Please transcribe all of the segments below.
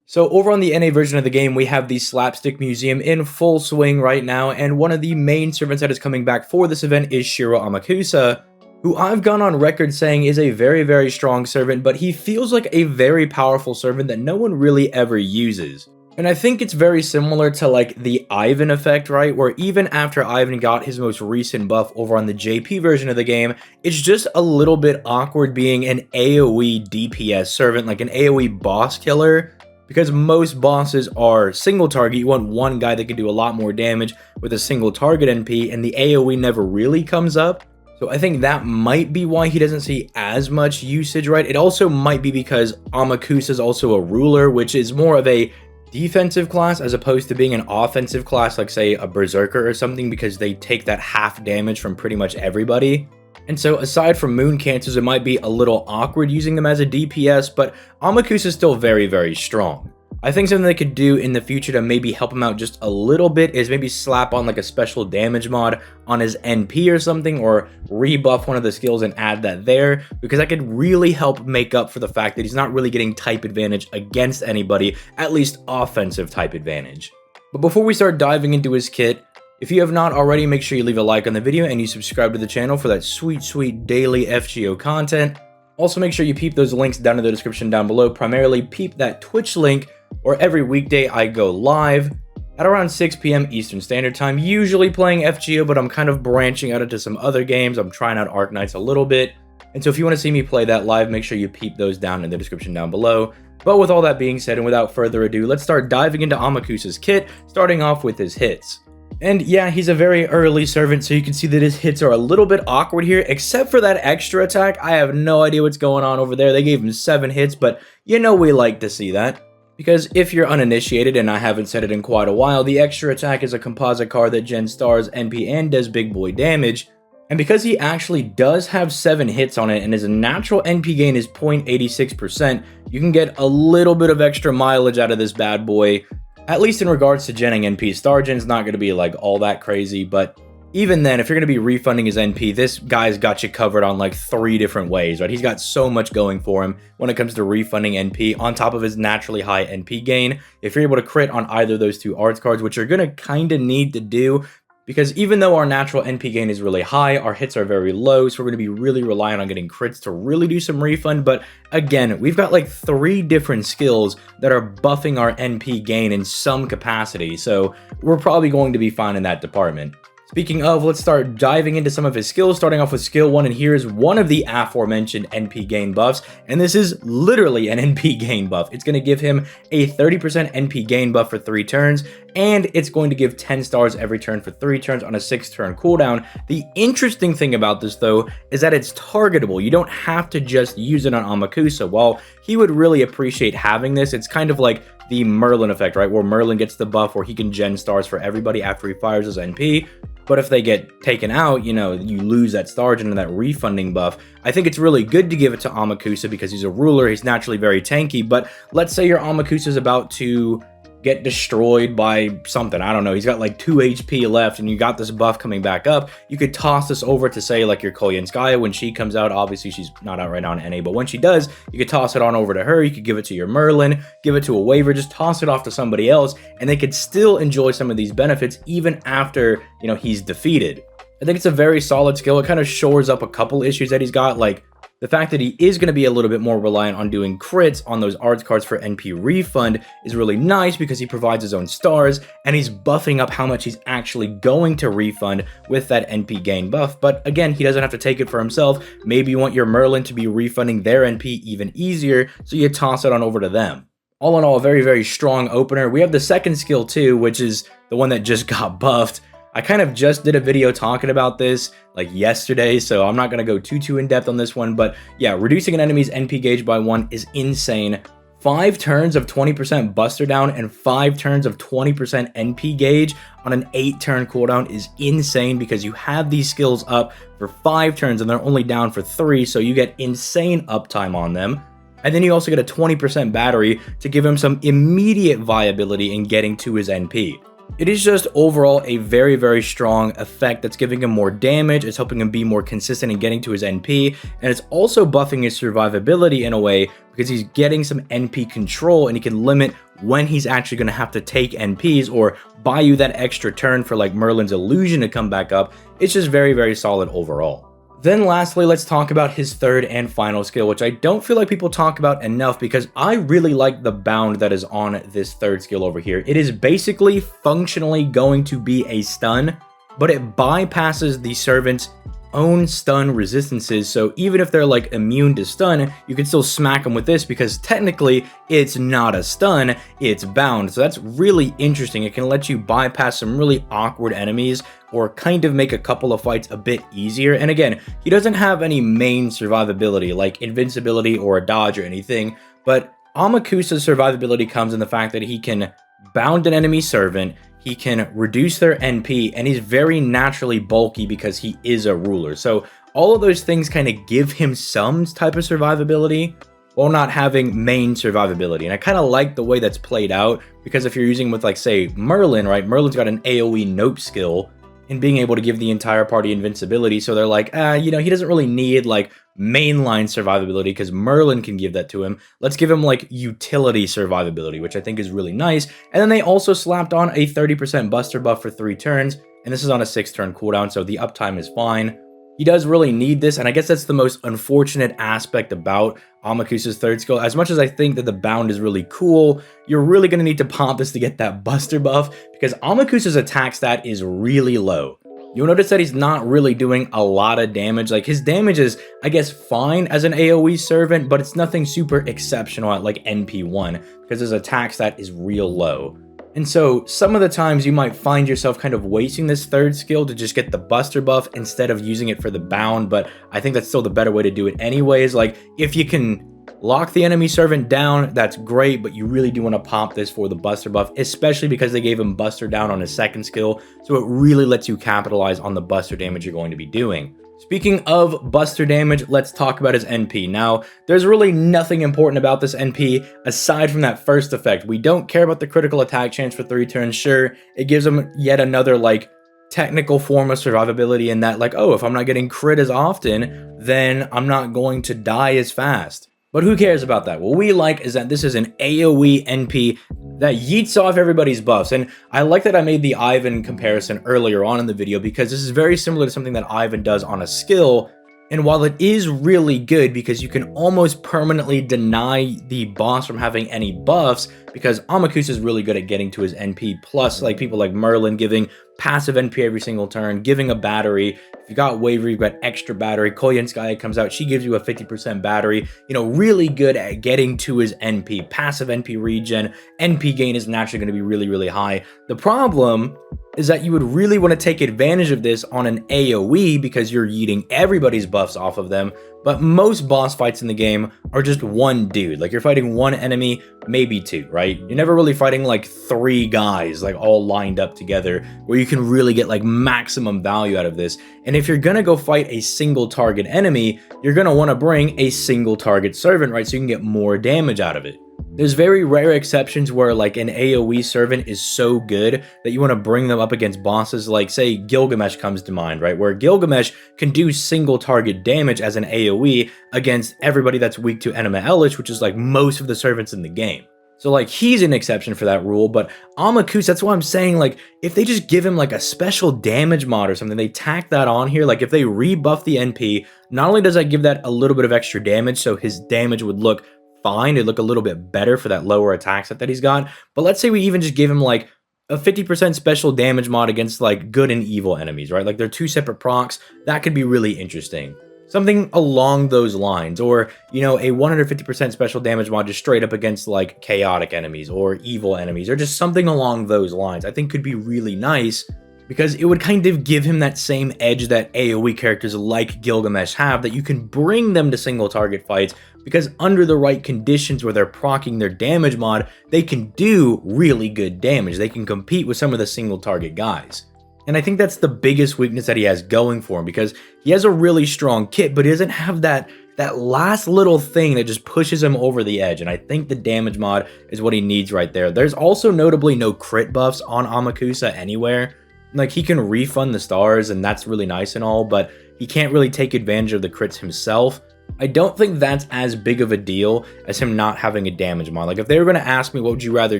So over on the NA version of the game, we have the Slapstick Museum in full swing right now, and one of the main servants that is coming back for this event is Shiro Amakusa, who I've gone on record saying is a very, very strong servant, but he feels like a very powerful servant that no one really ever uses. And I think it's very similar to like the Ivan effect, right? Where even after Ivan got his most recent buff over on the JP version of the game, it's just a little bit awkward being an AoE DPS servant, like an AoE boss killer. Because most bosses are single target, you want one guy that can do a lot more damage with a single target NP, and the AoE never really comes up. So I think that might be why he doesn't see as much usage, right? It also might be because Amakusa is also a ruler, which is more of a defensive class as opposed to being an offensive class like, say, a berserker or something, because they take that half damage from pretty much everybody. And so aside from moon cancers, it might be a little awkward using them as a DPS, but Amakusa is still very, very strong. I think something they could do in the future to maybe help him out just a little bit is maybe slap on like a special damage mod on his NP or something, or rebuff one of the skills and add that there, because that could really help make up for the fact that he's not really getting type advantage against anybody, at least offensive type advantage. But before we start diving into his kit, if you have not already, make sure you leave a like on the video and you subscribe to the channel for that sweet, sweet daily FGO content. Also, make sure you peep those links down in the description down below. Primarily, peep that Twitch link, where every weekday I go live at around 6 p.m. Eastern Standard Time, usually playing FGO, but I'm kind of branching out into some other games. I'm trying out Arknights a little bit. And so if you want to see me play that live, make sure you peep those down in the description down below. But with all that being said, and without further ado, let's start diving into Amakusa's kit, starting off with his hits. And yeah, he's a very early servant, so you can see that his hits are a little bit awkward here, except for that extra attack. I have no idea what's going on over there. They gave him 7 hits, but you know we like to see that. Because if you're uninitiated, and I haven't said it in quite a while, the extra attack is a composite card that gen stars NP and does big boy damage. And because he actually does have 7 hits on it, and his natural NP gain is 0.86%, you can get a little bit of extra mileage out of this bad boy. At least in regards to genning NP, Star Gen's not going to be like all that crazy, but even then, if you're going to be refunding his NP, this guy's got you covered on like 3 different ways, right? He's got so much going for him when it comes to refunding NP on top of his naturally high NP gain. If you're able to crit on either of those 2 arts cards, which you're going to kind of need to do, because even though our natural NP gain is really high, our hits are very low, so we're going to be really reliant on getting crits to really do some refund. But again, we've got like 3 different skills that are buffing our NP gain in some capacity, so we're probably going to be fine in that department. Speaking of, let's start diving into some of his skills, starting off with skill 1, and here's one of the aforementioned NP gain buffs, and this is literally an NP gain buff. It's going to give him a 30% NP gain buff for 3 turns, and it's going to give 10 stars every turn for 3 turns on a 6-turn cooldown. The interesting thing about this, though, is that it's targetable. You don't have to just use it on Amakusa. While he would really appreciate having this, it's kind of like the Merlin effect, right? Where Merlin gets the buff where he can gen stars for everybody after he fires his NP. But if they get taken out, you know, you lose that star gen and that refunding buff. I think it's really good to give it to Amakusa because he's a ruler, he's naturally very tanky, but let's say your Amakusa is about to get destroyed by something. I don't know, he's got like 2 HP left and you got this buff coming back up. You could toss this over to, say, like your Koyenskaya when she comes out. Obviously, she's not out right now in NA, but when she does, you could toss it on over to her. You could give it to your Merlin, give it to a waiver, just toss it off to somebody else, and they could still enjoy some of these benefits even after, you know, he's defeated. I think it's a very solid skill. It kind of shores up a couple issues that he's got, like the fact that he is going to be a little bit more reliant on doing crits on those arts cards for NP refund is really nice because he provides his own stars, and he's buffing up how much he's actually going to refund with that NP gain buff. But again, he doesn't have to take it for himself. Maybe you want your Merlin to be refunding their NP even easier, so you toss it on over to them. All in all, a very, very strong opener. We have the second skill too, which is the one that just got buffed. I kind of just did a video talking about this like yesterday, so I'm not going to go too in depth on this one, but yeah, reducing an enemy's NP gauge by 1 is insane. 5 turns of 20% buster down and 5 turns of 20% NP gauge on an 8-turn cooldown is insane because you have these skills up for 5 turns and they're only down for 3, so you get insane uptime on them. And then you also get a 20% battery to give him some immediate viability in getting to his NP. It is just overall a very, very strong effect that's giving him more damage, it's helping him be more consistent in getting to his NP, and it's also buffing his survivability in a way because he's getting some NP control and he can limit when he's actually going to have to take NPs or buy you that extra turn for like Merlin's illusion to come back up. It's just very, very solid overall. Then lastly, let's talk about his third and final skill, which I don't feel like people talk about enough because I really like the bound that is on this third skill over here. It is basically functionally going to be a stun, but it bypasses the servant's own stun resistances. So even if they're like immune to stun, you can still smack them with this because technically it's not a stun, it's bound. So that's really interesting. It can let you bypass some really awkward enemies or kind of make a couple of fights a bit easier. And again, he doesn't have any main survivability like invincibility or a dodge or anything, but Amakusa's survivability comes in the fact that he can bound an enemy servant, he can reduce their NP, and he's very naturally bulky because he is a ruler. So all of those things kind of give him some type of survivability while not having main survivability. And I kind of like the way that's played out because if you're using with like say Merlin, right? Merlin's got an AoE nope skill and being able to give the entire party invincibility. So they're like, you know, he doesn't really need like mainline survivability because Merlin can give that to him. Let's give him like utility survivability, which I think is really nice. And then they also slapped on a 30% buster buff for 3 turns. And this is on a 6-turn cooldown, so the uptime is fine. He does really need this, and I guess that's the most unfortunate aspect about Amakusa's third skill. As much as I think that the bound is really cool, you're really going to need to pop this to get that buster buff, because Amakusa's attack stat is really low. You'll notice that he's not really doing a lot of damage. Like, his damage is, I guess, fine as an AoE servant, but it's nothing super exceptional at, like, NP1, because his attack stat is real low. And so some of the times you might find yourself kind of wasting this third skill to just get the buster buff instead of using it for the bound, but I think that's still the better way to do it anyways. Like, if you can lock the enemy servant down, that's great, but you really do want to pop this for the buster buff, especially because they gave him buster down on his second skill, so it really lets you capitalize on the buster damage you're going to be doing. Speaking of buster damage, let's talk about his NP. Now, there's really nothing important about this NP aside from that first effect. We don't care about the critical attack chance for 3 turns. Sure, it gives him yet another, like, technical form of survivability in that, like, oh, if I'm not getting crit as often, then I'm not going to die as fast. But who cares about that? What we like is that this is an AoE NP that yeets off everybody's buffs. And I like that I made the Ivan comparison earlier on in the video because this is very similar to something that Ivan does on a skill. And while it is really good because you can almost permanently deny the boss from having any buffs, because Amakusa is really good at getting to his NP, plus like people like Merlin giving passive NP every single turn, giving a battery. If you got Waver, you've got extra battery. Koyanskaya comes out, she gives you a 50% battery. You know, really good at getting to his NP. Passive NP regen, NP gain is naturally going to be really, really high. The problem is that you would really want to take advantage of this on an AoE because you're yeeting everybody's buffs off of them, but most boss fights in the game are just one dude. Like, you're fighting one enemy, maybe 2, right? You're never really fighting like 3 guys, like all lined up together, where you can really get like maximum value out of this. And if you're gonna go fight a single target enemy, you're gonna want to bring a single target servant, right? So you can get more damage out of it. There's very rare exceptions where like an AoE servant is so good that you want to bring them up against bosses, like say Gilgamesh comes to mind, right? Where Gilgamesh can do single target damage as an AoE against everybody that's weak to Enema Elish, which is like most of the servants in the game. So like he's an exception for that rule, but Amakusa, that's why I'm saying like if they just give him like a special damage mod or something, they tack that on here, like if they rebuff the NP, not only does that give that a little bit of extra damage, so his damage would look fine, it'd look a little bit better for that lower attack set that he's got, but let's say we even just give him like a 50% special damage mod against like good and evil enemies, right? Like they're 2 separate procs, that could be really interesting. Something along those lines, or, you know, a 150% special damage mod just straight up against like chaotic enemies or evil enemies, or just something along those lines, I think could be really nice, because it would kind of give him that same edge that AoE characters like Gilgamesh have, that you can bring them to single target fights, because under the right conditions where they're proccing their damage mod, they can do really good damage. They can compete with some of the single target guys. And I think that's the biggest weakness that he has going for him, because he has a really strong kit, but he doesn't have that that last little thing that just pushes him over the edge, and I think the damage mod is what he needs right there. There's also notably no crit buffs on Amakusa anywhere. Like, he can refund the stars, and that's really nice and all, but he can't really take advantage of the crits himself. I don't think that's as big of a deal as him not having a damage mod. Like, if they were going to ask me, what would you rather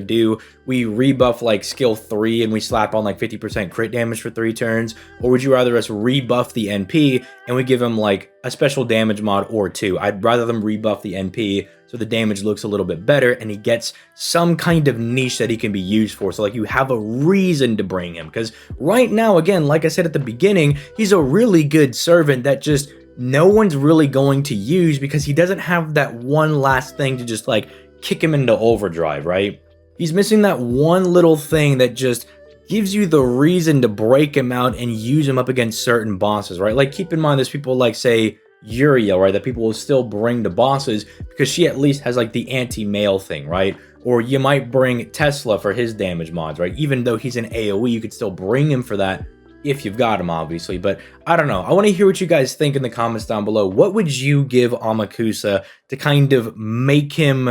do? We rebuff, like, skill 3 and we slap on, like, 50% crit damage for 3 turns? Or would you rather us rebuff the NP and we give him, like, a special damage mod or 2? I'd rather them rebuff the NP so the damage looks a little bit better and he gets some kind of niche that he can be used for. So, like, you have a reason to bring him. Because right now, again, like I said at the beginning, he's a really good servant that just no one's really going to use because he doesn't have that one last thing to just, like, kick him into overdrive, right? He's missing that one little thing that just gives you the reason to break him out and use him up against certain bosses, right? Like, keep in mind there's people like, say, Yugioh, right, that people will still bring to bosses because she at least has, like, the anti-mail thing, right? Or you might bring Tesla for his damage mods, right? Even though he's an AoE, you could still bring him for that if you've got him, obviously. But I don't know. I want to hear what you guys think in the comments down below. What would you give Amakusa to kind of make him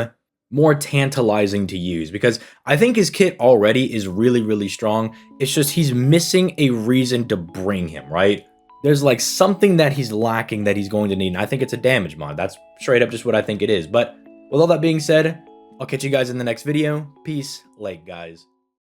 more tantalizing to use? Because I think his kit already is really, really strong. It's just he's missing a reason to bring him, right? There's, like, something that he's lacking that he's going to need, and I think it's a damage mod. That's straight up just what I think it is. But with all that being said, I'll catch you guys in the next video. Peace, late, guys.